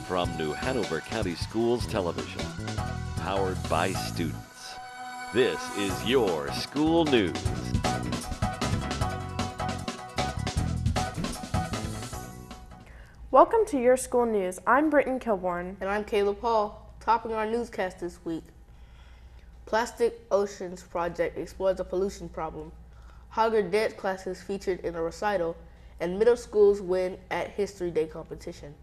from New Hanover County Schools Television, powered by students. This is your school news. Welcome to Your School News. I'm Britton Kilborn. And I'm Caleb Hall. Topping our newscast this week, Plastic Oceans Project explores the pollution problem. Hogger dance classes featured in a recital, and middle schools win at History Day competition.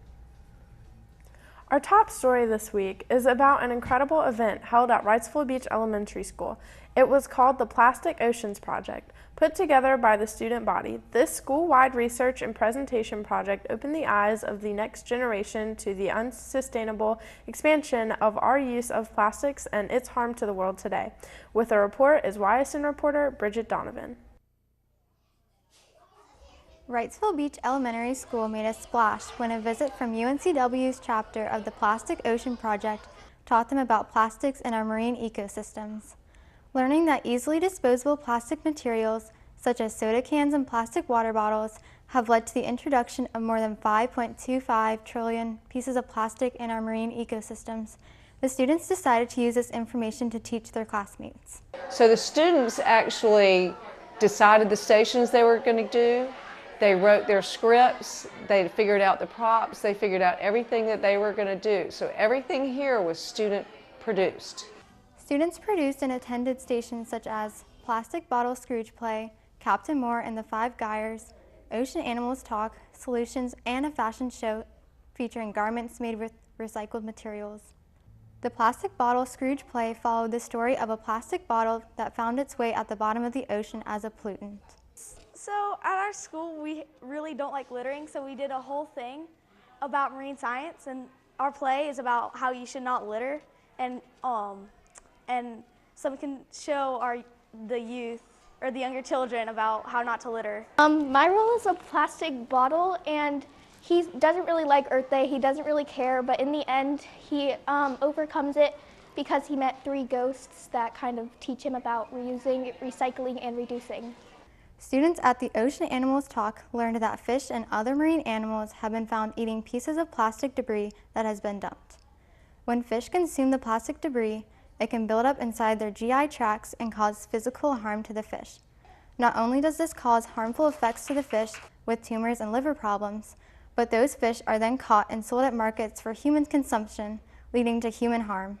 Our top story this week is about an incredible event held at Wrightsville Beach Elementary School. It was called the Plastic Oceans Project. Put together by the student body, this school-wide research and presentation project opened the eyes of the next generation to the unsustainable expansion of our use of plastics and its harm to the world today. With a report is YSN reporter Bridget Donovan. Wrightsville Beach Elementary School made a splash when a visit from UNCW's chapter of the Plastic Ocean Project taught them about plastics in our marine ecosystems. Learning that easily disposable plastic materials, such as soda cans and plastic water bottles, have led to the introduction of more than 5.25 trillion pieces of plastic in our marine ecosystems, the students decided to use this information to teach their classmates. So the students actually decided the stations they were going to do. They wrote their scripts, they figured out the props, they figured out everything that they were going to do. So everything here was student produced. Students produced and attended stations such as Plastic Bottle Scrooge Play, Captain Moore and the Five Gyres, Ocean Animals Talk, Solutions, and a fashion show featuring garments made with recycled materials. The Plastic Bottle Scrooge Play followed the story of a plastic bottle that found its way at the bottom of the ocean as a pollutant. So at our school, we really don't like littering, so we did a whole thing about marine science, and our play is about how you should not litter, and so we can show the youth or the younger children about how not to litter. My role is a plastic bottle, and he doesn't really like Earth Day. He doesn't really care, but in the end, he overcomes it because he met 3 ghosts that kind of teach him about reusing, recycling, and reducing. Students at the Ocean Animals Talk learned that fish and other marine animals have been found eating pieces of plastic debris that has been dumped. When fish consume the plastic debris, it can build up inside their GI tracts and cause physical harm to the fish. Not only does this cause harmful effects to the fish with tumors and liver problems, but those fish are then caught and sold at markets for human consumption, leading to human harm.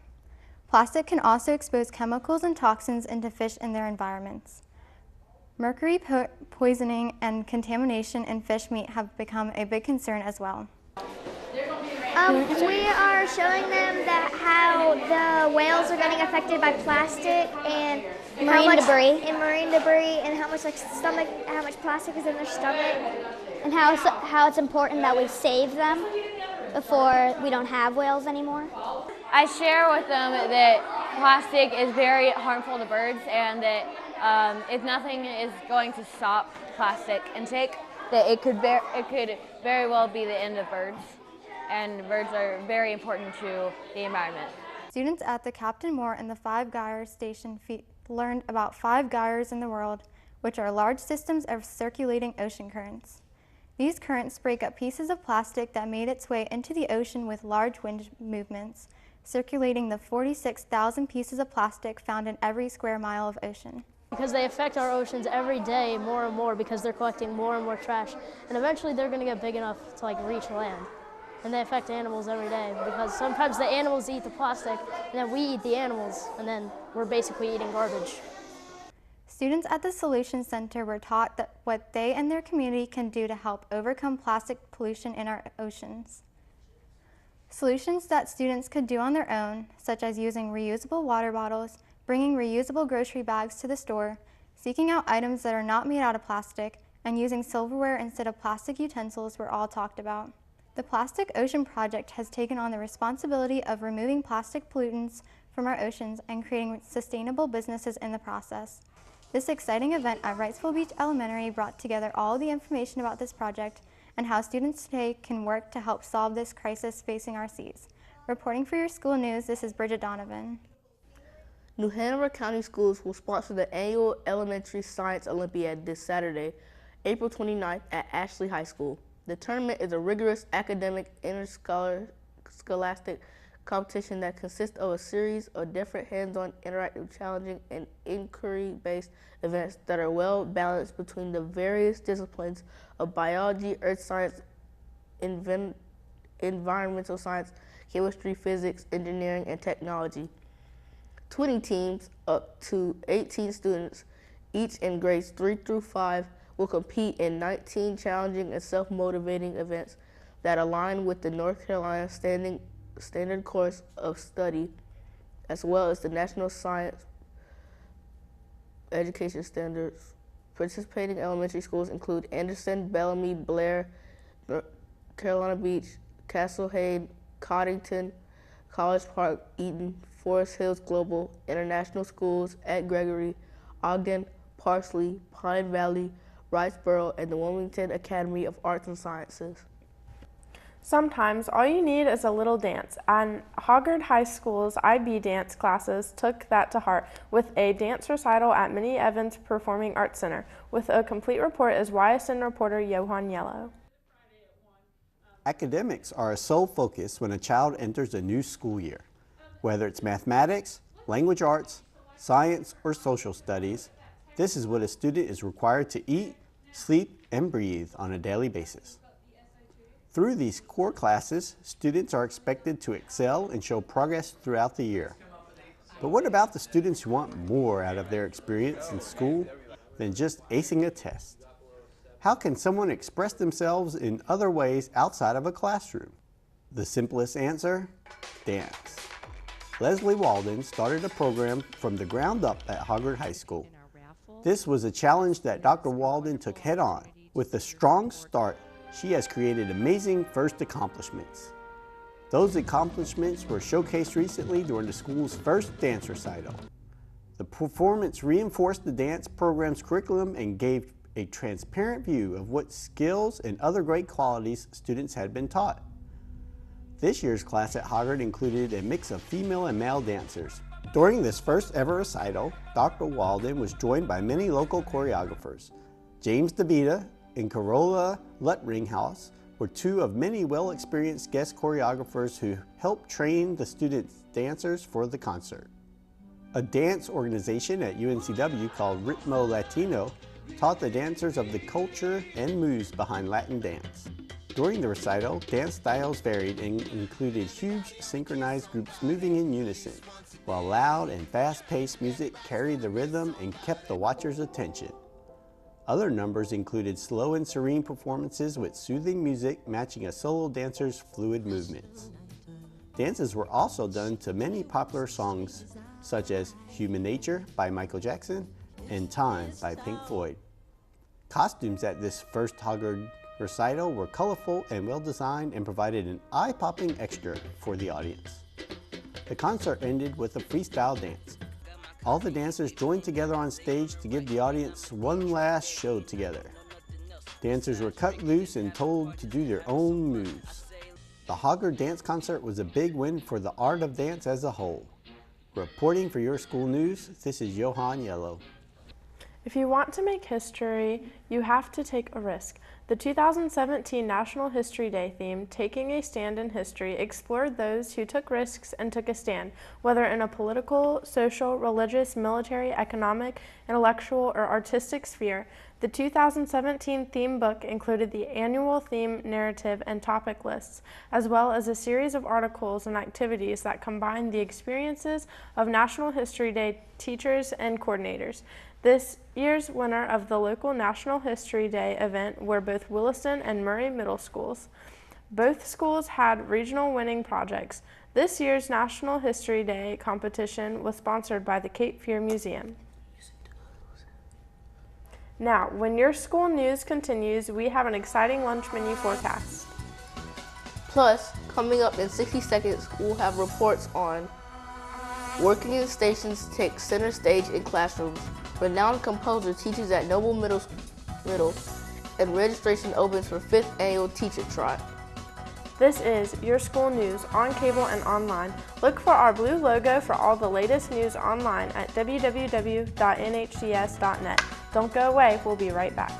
Plastic can also expose chemicals and toxins into fish in their environments. Mercury poisoning and contamination in fish meat have become a big concern as well. We are showing them that how the whales are getting affected by plastic and marine debris, and how much plastic is in their stomach, and how it's important that we save them before we don't have whales anymore. I share with them that plastic is very harmful to birds, and that if nothing is going to stop plastic intake, that it could very well be the end of birds. And birds are very important to the environment. Students at the Captain Moore and the Five Gyres station learned about 5 gyres in the world, which are large systems of circulating ocean currents. These currents break up pieces of plastic that made its way into the ocean with large wind movements, circulating the 46,000 pieces of plastic found in every square mile of ocean. Because they affect our oceans every day more and more because they're collecting more and more trash, and eventually they're going to get big enough to reach land. And they affect animals every day because sometimes the animals eat the plastic and then we eat the animals, and then we're basically eating garbage. Students at the Solutions Center were taught that what they and their community can do to help overcome plastic pollution in our oceans. Solutions that students could do on their own, such as using reusable water bottles, bringing reusable grocery bags to the store, seeking out items that are not made out of plastic, and using silverware instead of plastic utensils were all talked about. The Plastic Ocean Project has taken on the responsibility of removing plastic pollutants from our oceans and creating sustainable businesses in the process. This exciting event at Wrightsville Beach Elementary brought together all the information about this project and how students today can work to help solve this crisis facing our seas. Reporting for your school news, this is Bridget Donovan. New Hanover County Schools will sponsor the annual Elementary Science Olympiad this Saturday, April 29th at Ashley High School. The tournament is a rigorous academic inter-scholastic interscholastic competition that consists of a series of different hands-on, interactive, challenging, and inquiry-based events that are well balanced between the various disciplines of biology, earth science, environmental science, chemistry, physics, engineering, and technology. 20 teams, up to 18 students, each in grades 3 through 5, will compete in 19 challenging and self-motivating events that align with the North Carolina standard course of study, as well as the National Science Education Standards. Participating elementary schools include Anderson, Bellamy, Blair, Carolina Beach, Castle Hayne, Coddington, College Park, Eaton, Forest Hills Global, International Schools at Gregory, Ogden, Parsley, Pine Valley, Wrightsboro, and the Wilmington Academy of Arts and Sciences. Sometimes all you need is a little dance, and Hoggard High School's IB dance classes took that to heart with a dance recital at Minnie Evans Performing Arts Center. With a complete report is YSN reporter Johan Yellow. Academics are a sole focus when a child enters a new school year. Whether it's mathematics, language arts, science, or social studies, this is what a student is required to eat, sleep, and breathe on a daily basis. Through these core classes, students are expected to excel and show progress throughout the year. But what about the students who want more out of their experience in school than just acing a test? How can someone express themselves in other ways outside of a classroom? The simplest answer? Dance. Leslie Walden started a program from the ground up at Hoggard High School. This was a challenge that Dr. Walden took head on. With a strong start, she has created amazing first accomplishments. Those accomplishments were showcased recently during the school's first dance recital. The performance reinforced the dance program's curriculum and gave a transparent view of what skills and other great qualities students had been taught. This year's class at Hoggard included a mix of female and male dancers. During this first ever recital, Dr. Walden was joined by many local choreographers. James DeVita and Carola Luttringhouse were two of many well-experienced guest choreographers who helped train the students' dancers for the concert. A dance organization at UNCW called Ritmo Latino taught the dancers of the culture and moves behind Latin dance. During the recital, dance styles varied and included huge synchronized groups moving in unison, while loud and fast-paced music carried the rhythm and kept the watchers' attention. Other numbers included slow and serene performances with soothing music matching a solo dancer's fluid movements. Dances were also done to many popular songs such as Human Nature by Michael Jackson and Time by Pink Floyd. Costumes at this first Hoggard recital were colorful and well-designed and provided an eye-popping extra for the audience. The concert ended with a freestyle dance. All the dancers joined together on stage to give the audience one last show together. Dancers were cut loose and told to do their own moves. The Hoggard Dance Concert was a big win for the art of dance as a whole. Reporting for your school news, this is Johan Yellow. If you want to make history, you have to take a risk. The 2017 National History Day theme, Taking a Stand in History, explored those who took risks and took a stand, whether in a political, social, religious, military, economic, intellectual, or artistic sphere. The 2017 theme book included the annual theme narrative and topic lists, as well as a series of articles and activities that combine the experiences of National History Day teachers and coordinators. This year's winner of the local National History Day event were both Williston and Murray Middle Schools. Both schools had regional winning projects. This year's National History Day competition was sponsored by the Cape Fear Museum. Now, when your school news continues, we have an exciting lunch menu forecast. Plus, coming up in 60 seconds, we'll have reports on working in stations take center stage in classrooms, renowned composer teaches at Noble Middle, and registration opens for 5th annual Teacher Trot. This is Your School News on cable and online. Look for our blue logo for all the latest news online at www.nhcs.net. Don't go away, we'll be right back.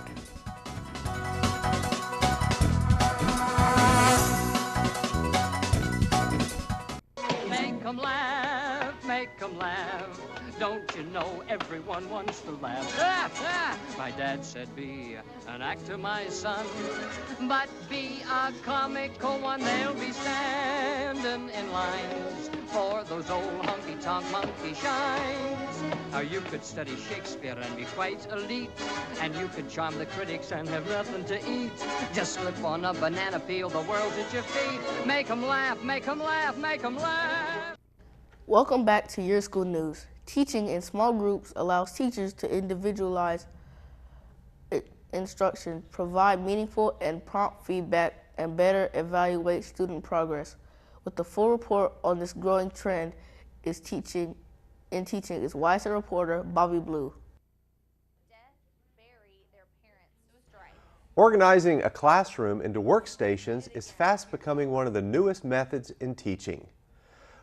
'em laugh. Don't you know everyone wants to laugh? My dad said be an actor, my son, but be a comical one. They'll be standing in lines for those old honky-tonk monkey shines. You could study Shakespeare and be quite elite, and you could charm the critics and have nothing to eat. Just slip on a banana peel, the world's at your feet. Make 'em laugh, make 'em laugh, make 'em laugh. Welcome back to Your School News. Teaching in small groups allows teachers to individualize instruction, provide meaningful and prompt feedback, and better evaluate student progress. With the full report on this growing trend is teaching is YSA reporter Bobby Blue. Organizing a classroom into workstations is fast becoming one of the newest methods in teaching.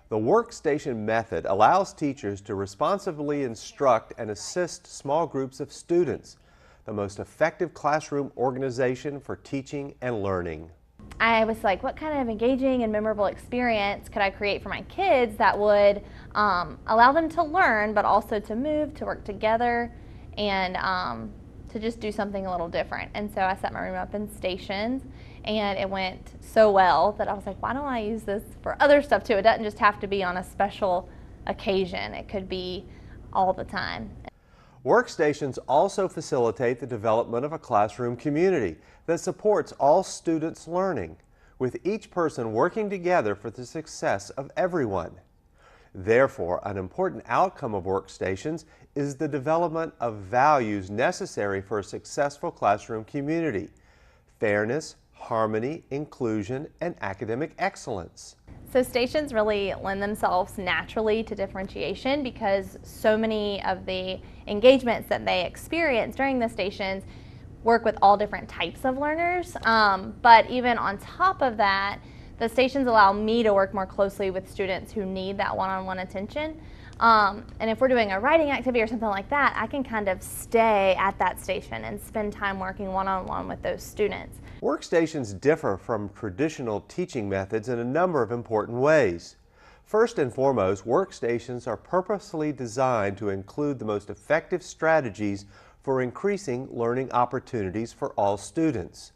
The workstation method allows teachers to responsibly instruct and assist small groups of students, the most effective classroom organization for teaching and learning. I was like, what kind of engaging and memorable experience could I create for my kids that would allow them to learn, but also to move, to work together, and to just do something a little different. And so I set my room up in stations, and it went so well that I was like, why don't I use this for other stuff too? It doesn't just have to be on a special occasion. It could be all the time. Workstations also facilitate the development of a classroom community that supports all students' learning, with each person working together for the success of everyone. Therefore, an important outcome of workstations is the development of values necessary for a successful classroom community: fairness, harmony, inclusion, and academic excellence. So stations really lend themselves naturally to differentiation because so many of the engagements that they experience during the stations work with all different types of learners. But even on top of that, the stations allow me to work more closely with students who need that one-on-one attention. And if we're doing a writing activity or something like that, I can kind of stay at that station and spend time working one-on-one with those students. Workstations differ from traditional teaching methods in a number of important ways. First and foremost, workstations are purposely designed to include the most effective strategies for increasing learning opportunities for all students.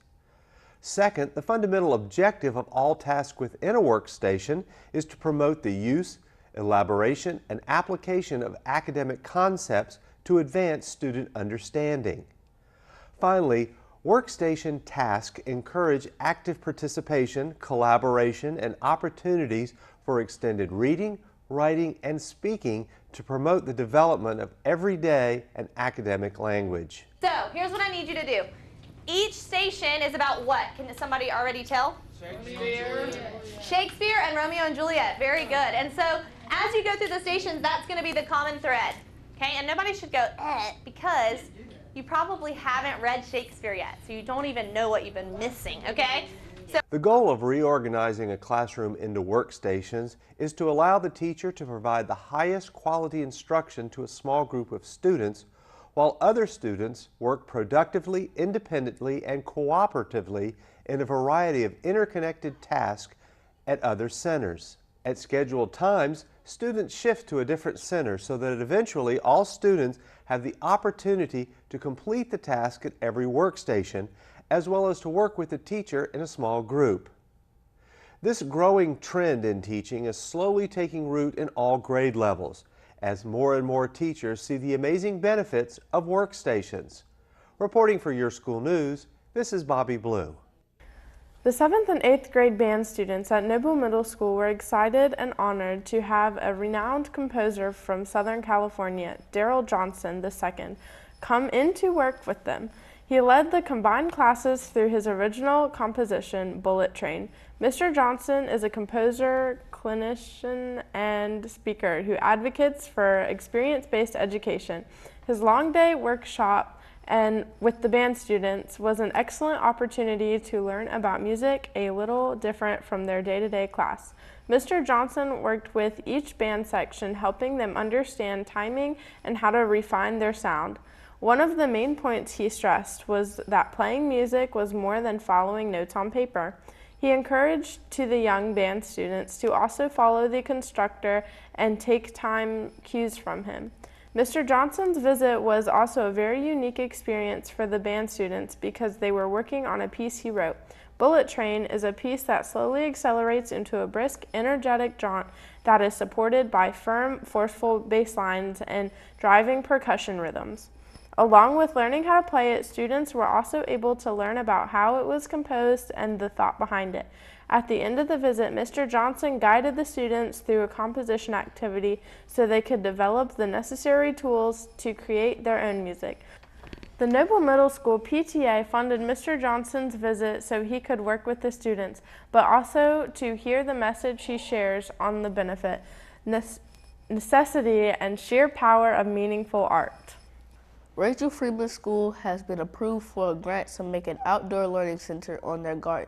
Second, the fundamental objective of all tasks within a workstation is to promote the use, elaboration, and application of academic concepts to advance student understanding. Finally, workstation tasks encourage active participation, collaboration, and opportunities for extended reading, writing, and speaking to promote the development of everyday and academic language. So here's what I need you to do. Each station is about what? Can somebody already tell? Shakespeare. Shakespeare and Romeo and Juliet. Very good. And so as you go through the stations, that's going to be the common thread. Okay? And nobody should go, because you probably haven't read Shakespeare yet, so you don't even know what you've been missing, okay? The goal of reorganizing a classroom into workstations is to allow the teacher to provide the highest quality instruction to a small group of students, while other students work productively, independently, and cooperatively in a variety of interconnected tasks at other centers. At scheduled times, students shift to a different center so that eventually all students have the opportunity to complete the task at every workstation, as well as to work with the teacher in a small group. This growing trend in teaching is slowly taking root in all grade levels, as more and more teachers see the amazing benefits of workstations. Reporting for Your School News, this is Bobby Blue. The 7th and 8th grade band students at Noble Middle School were excited and honored to have a renowned composer from Southern California, Daryl Johnson II, come in to work with them. He led the combined classes through his original composition, Bullet Train. Mr. Johnson is a composer, clinician, and speaker who advocates for experience-based education. His long day workshop and with the band students was an excellent opportunity to learn about music a little different from their day-to-day class. Mr. Johnson worked with each band section, helping them understand timing and how to refine their sound. One of the main points he stressed was that playing music was more than following notes on paper. He encouraged to the young band students to also follow the conductor and take time cues from him. Mr. Johnson's visit was also a very unique experience for the band students because they were working on a piece he wrote. Bullet Train is a piece that slowly accelerates into a brisk, energetic jaunt that is supported by firm, forceful bass lines and driving percussion rhythms. Along with learning how to play it, students were also able to learn about how it was composed and the thought behind it. At the end of the visit, Mr. Johnson guided the students through a composition activity so they could develop the necessary tools to create their own music. The Noble Middle School PTA funded Mr. Johnson's visit so he could work with the students, but also to hear the message he shares on the benefit, necessity, and sheer power of meaningful art. Rachel Freeman School has been approved for a grant to make an outdoor learning center on their garden.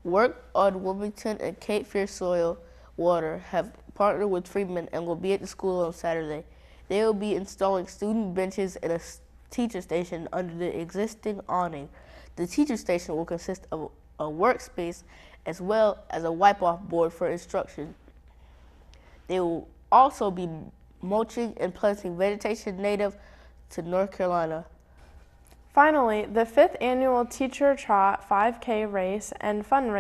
Work on Wilmington and Cape Fear Soil Water have partnered with Freeman and will be at the school on Saturday. They will be installing student benches and a teacher station under the existing awning. The teacher station will consist of a workspace as well as a wipe-off board for instruction. They will also be mulching and planting vegetation native to North Carolina. Finally, the 5th annual Teacher Trot 5K race and fun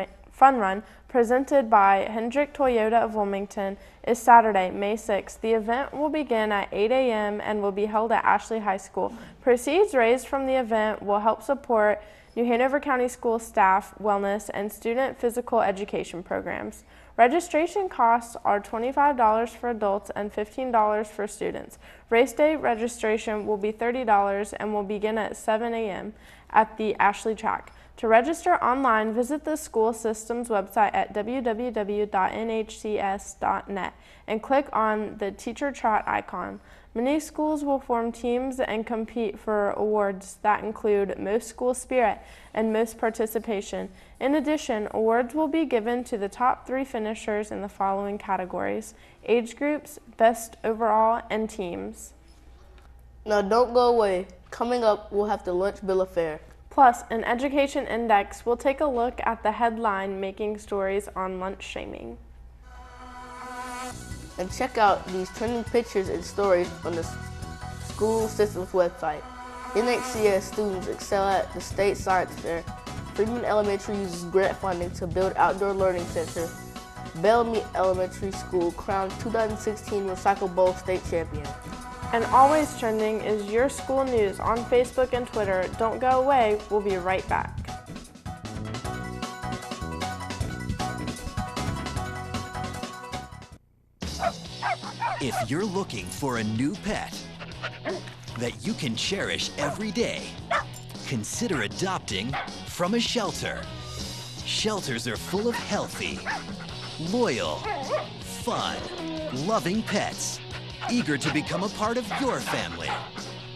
run presented by Hendrick Toyota of Wilmington is Saturday, May 6th. The event will begin at 8 a.m. and will be held at Ashley High School. Proceeds raised from the event will help support New Hanover County School staff, wellness, and student physical education programs. Registration costs are $25 for adults and $15 for students. Race day registration will be $30 and will begin at 7 a.m. at the Ashley track. To register online, visit the school system's website at www.nhcs.net and click on the Teacher Trot icon. Many schools will form teams and compete for awards that include Most School Spirit and Most Participation. In addition, awards will be given to the top 3 finishers in the following categories: age groups, best overall, and teams. Now don't go away. Coming up, we'll have the lunch bill of fare. Plus, in Education Index, we'll take a look at the headline making stories on lunch shaming. And check out these trending pictures and stories on the school system's website. NHCS students excel at the state science fair. Freeman Elementary uses grant funding to build outdoor learning center. Bellamy Elementary School crowned 2016 Recycle Bowl state champion. And always trending is your school news on Facebook and Twitter. Don't go away, we'll be right back. If you're looking for a new pet that you can cherish every day, consider adopting from a shelter. Shelters are full of healthy, loyal, fun, loving pets, eager to become a part of your family.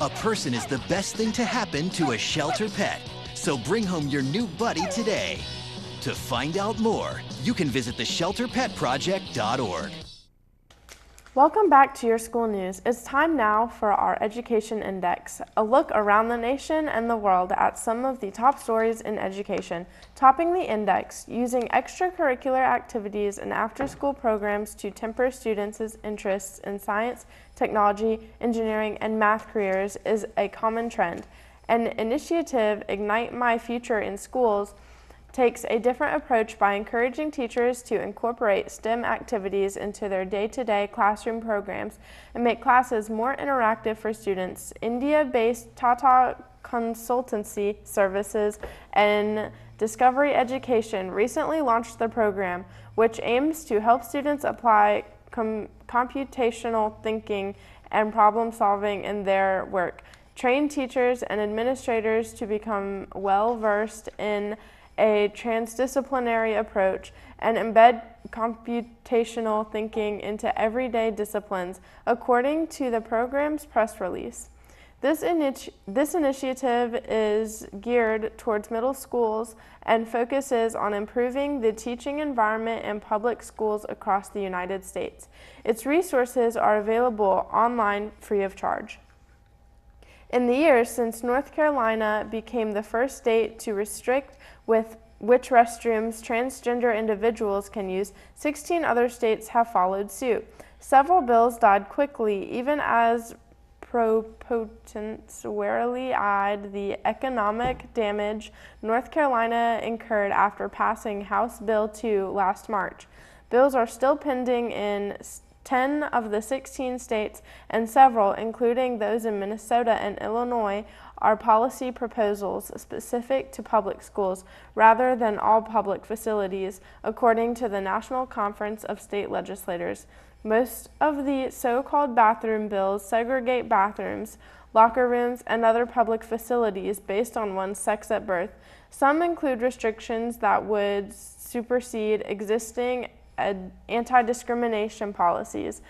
A person is the best thing to happen to a shelter pet, so bring home your new buddy today. To find out more, you can visit theshelterpetproject.org. Welcome back to your school news. It's time now for our Education Index, a look around the nation and the world at some of the top stories in education. Topping the index, using extracurricular activities and after-school programs to temper students' interests in science, technology, engineering, and math careers is a common trend. An initiative, Ignite My Future in Schools, takes a different approach by encouraging teachers to incorporate STEM activities into their day-to-day classroom programs and make classes more interactive for students. India-based Tata Consultancy Services and Discovery Education recently launched the program, which aims to help students apply computational thinking and problem solving in their work, train teachers and administrators to become well-versed in a transdisciplinary approach, and embed computational thinking into everyday disciplines, according to the program's press release. This initiative is geared towards middle schools and focuses on improving the teaching environment in public schools across the United States. Its resources are available online free of charge. In the years since North Carolina became the first state to restrict with which restrooms transgender individuals can use, 16 other states have followed suit. Several bills died quickly, even as proponents warily eyed the economic damage North Carolina incurred after passing House Bill 2 last March. Bills are still pending in 10 of the 16 states, and several, including those in Minnesota and Illinois, are policy proposals specific to public schools rather than all public facilities, according to the National Conference of State Legislators. Most of the so-called bathroom bills segregate bathrooms, locker rooms, and other public facilities based on one's sex at birth. Some include restrictions that would supersede existing anti-discrimination policies.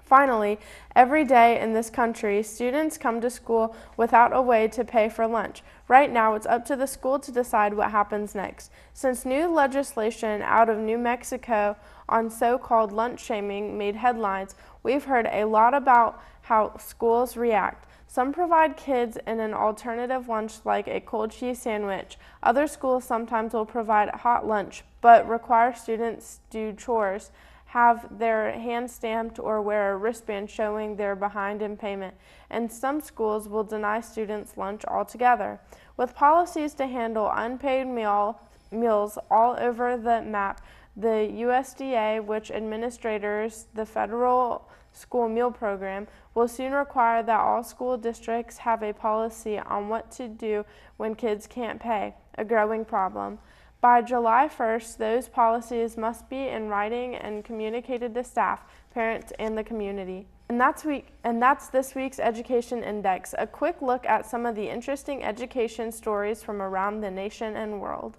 Finally, every day in this country, students come to school without a way to pay for lunch. Right now, it's up to the school to decide what happens next. Since new legislation out of New Mexico on so-called lunch shaming made headlines, we've heard a lot about how schools react. Some provide kids in an alternative lunch like a cold cheese sandwich. Other schools sometimes will provide hot lunch, but require students do chores, have their hand stamped, or wear a wristband showing they're behind in payment. And some schools will deny students lunch altogether. With policies to handle unpaid meals all over the map, the USDA, which administers the federal school meal program, will soon require that all school districts have a policy on what to do when kids can't pay, a growing problem. By July 1st, those policies must be in writing and communicated to staff, parents, and the community. And that's this week's Education Index, a quick look at some of the interesting education stories from around the nation and world.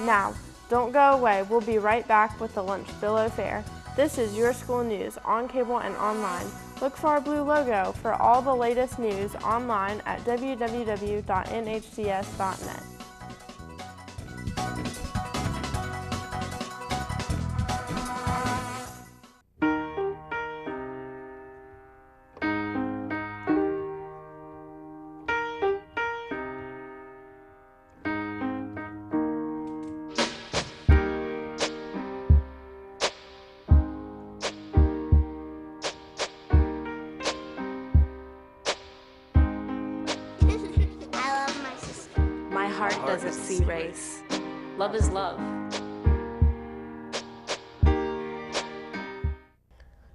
Now, don't go away. We'll be right back with the Lunch Bill Affair. This is your school news on cable and online. Look for our blue logo for all the latest news online at www.nhcs.net. Heart doesn't see race. Love is love.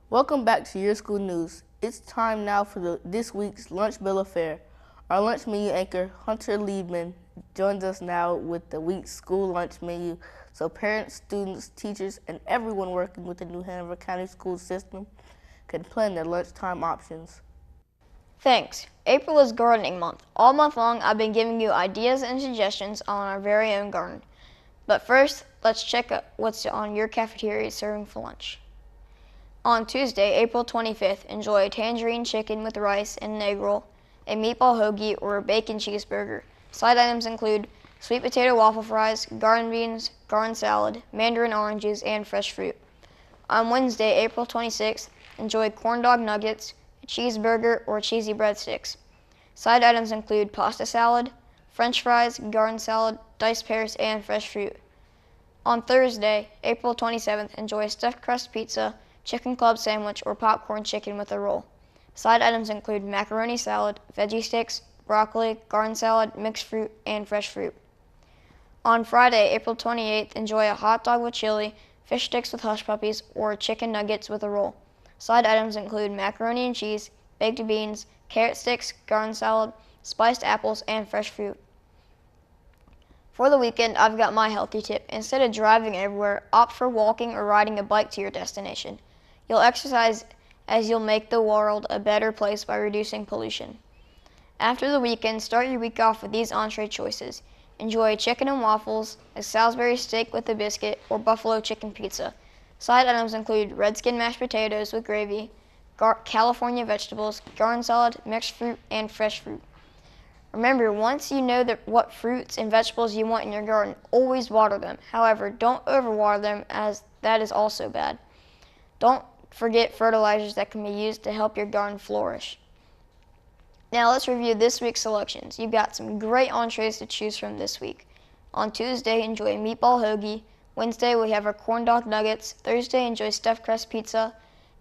Welcome back to Your School News. It's time now for this week's Lunch Bill Affair. Our lunch menu anchor, Hunter Liebman, joins us now with the week's school lunch menu so parents, students, teachers, and everyone working with the New Hanover County school system can plan their lunchtime options. Thanks. April is gardening month. All month long, I've been giving you ideas and suggestions on our very own garden. But first, let's check out what's on your cafeteria serving for lunch. On Tuesday, April 25th, enjoy a tangerine chicken with rice and an egg roll, a meatball hoagie, or a bacon cheeseburger. Side items include sweet potato waffle fries, garden beans, garden salad, mandarin oranges, and fresh fruit. On Wednesday, April 26th, enjoy corn dog nuggets, cheeseburger, or cheesy breadsticks. Side items include pasta salad, french fries, garden salad, diced pears, and fresh fruit. On Thursday, April 27th, enjoy a stuffed crust pizza, chicken club sandwich, or popcorn chicken with a roll. Side items include macaroni salad, veggie sticks, broccoli, garden salad, mixed fruit, and fresh fruit. On Friday, April 28th, enjoy a hot dog with chili, fish sticks with hush puppies, or chicken nuggets with a roll. Side items include macaroni and cheese, baked beans, carrot sticks, garden salad, spiced apples, and fresh fruit. For the weekend, I've got my healthy tip. Instead of driving everywhere, opt for walking or riding a bike to your destination. You'll exercise as you'll make the world a better place by reducing pollution. After the weekend, start your week off with these entree choices. Enjoy chicken and waffles, a Salisbury steak with a biscuit, or buffalo chicken pizza. Side items include redskin mashed potatoes with gravy, California vegetables, garden salad, mixed fruit, and fresh fruit. Remember, once you know what fruits and vegetables you want in your garden, always water them. However, don't overwater them, as that is also bad. Don't forget fertilizers that can be used to help your garden flourish. Now let's review this week's selections. You've got some great entrees to choose from this week. On Tuesday, enjoy a meatball hoagie. Wednesday, we have our corn dog nuggets. Thursday, enjoy stuffed crust pizza.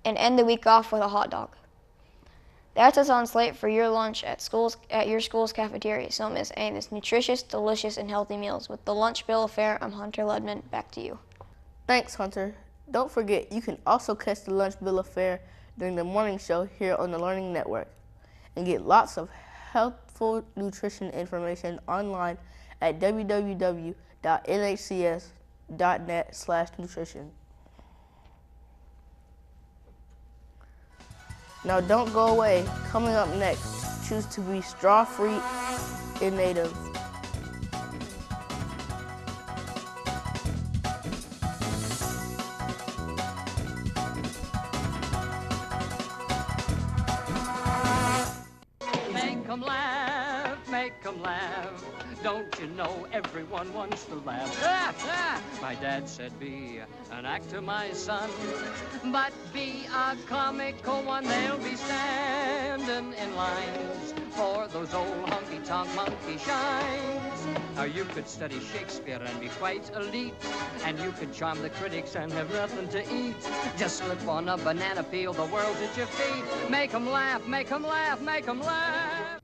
And end the week off with a hot dog. That's what's on slate for your lunch at your school's cafeteria. So don't miss any of this nutritious, delicious, and healthy meals. With the Lunch Bill of Fare, I'm Hunter Ledman. Back to you. Thanks, Hunter. Don't forget, you can also catch the Lunch Bill of Fare during the morning show here on the Learning Network and get lots of helpful nutrition information online at www.nhcs.net/nutrition. Now don't go away. Coming up next, choose to be straw-free in native. Make 'em laugh. Don't you know everyone wants to laugh? My dad said be an actor, my son, but be a comical one. They'll be standing in lines for those old honky-tonk monkey shines. Now you could study Shakespeare and be quite elite, and you could charm the critics and have nothing to eat. Just slip on a banana peel, the world's at your feet. Make 'em laugh, make 'em laugh, make 'em laugh.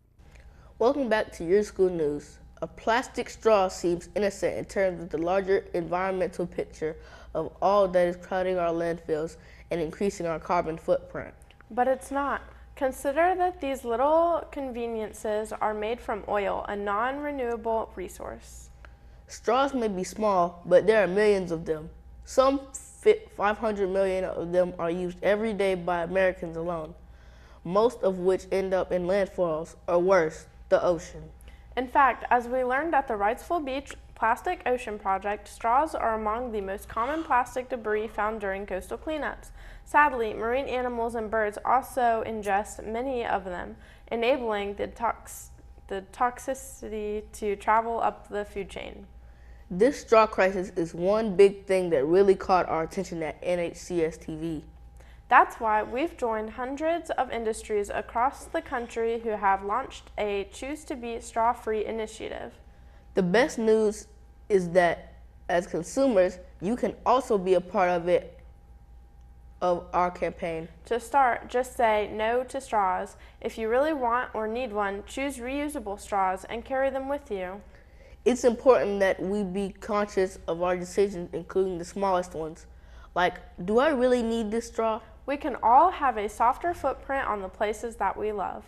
Welcome back to Your School News. A plastic straw seems innocent in terms of the larger environmental picture of all that is crowding our landfills and increasing our carbon footprint. But it's not. Consider that these little conveniences are made from oil, a non-renewable resource. Straws may be small, but there are millions of them. Some 500 million of them are used every day by Americans alone, most of which end up in landfills, or worse, the ocean. In fact, as we learned at the Wrightsville Beach Plastic Ocean Project, straws are among the most common plastic debris found during coastal cleanups. Sadly, marine animals and birds also ingest many of them, enabling the toxicity to travel up the food chain. This straw crisis is one big thing that really caught our attention at NHCS TV. That's why we've joined hundreds of industries across the country who have launched a Choose to Be Straw-Free initiative. The best news is that as consumers, you can also be a part of our campaign. To start, just say no to straws. If you really want or need one, choose reusable straws and carry them with you. It's important that we be conscious of our decisions, including the smallest ones. Like, do I really need this straw? We can all have a softer footprint on the places that we love.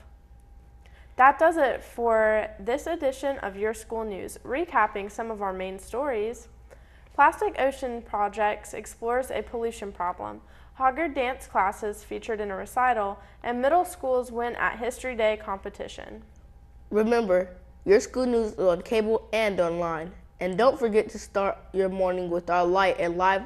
That does it for this edition of Your School News. Recapping some of our main stories. Plastic Ocean Projects explores a pollution problem. Hoggard dance classes featured in a recital, and middle schools win at History Day competition. Remember, Your School News is on cable and online. And don't forget to start your morning with our light and live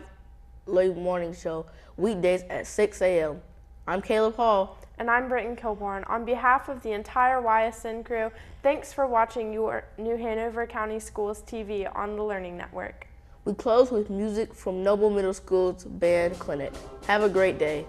morning show, weekdays at 6 a.m. I'm Caleb Hall. And I'm Britton Kilborn. On behalf of the entire YSN crew, thanks for watching your New Hanover County Schools TV on the Learning Network. We close with music from Noble Middle School's band clinic. Have a great day.